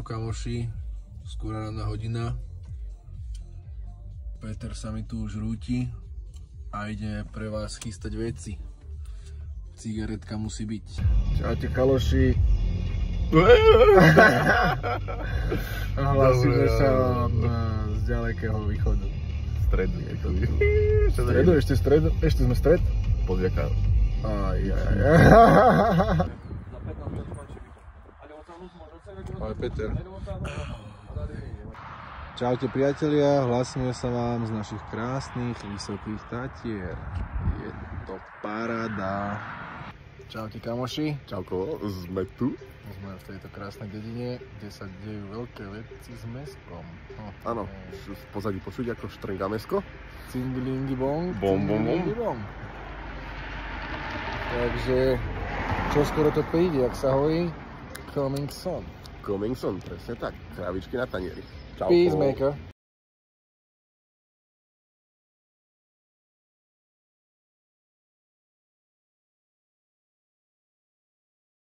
kamoši, skôr rána hodina. Peter sa mi tu už rúti a ide pre vás chystať veci. Cigaretka musí byť. Čaute kaloši. Hlasíme sa vám z ďalekého východu. Stredu. Stredu? Ešte stredu? Ešte sme stred? Podviaka. Ahoj Peter. Čaute priatelia, hlasíme sa vám z našich krásnych vysokých Tatier. Je to paráda. Čaute kamoši. Čauko, sme tu. Sme v tejto krásnej dedine, kde sa dejú veľké veci s meskom. Áno, v pozadí počuť ako štrnga mesko. Cingilingi bong, Bom, bom, bom. cingilingi bong. Takže, čo skoro to príde, jak sa hovorí, coming soon. Coming soon, presne tak. Kravičky na tanieri. Čauko. Peacemaker.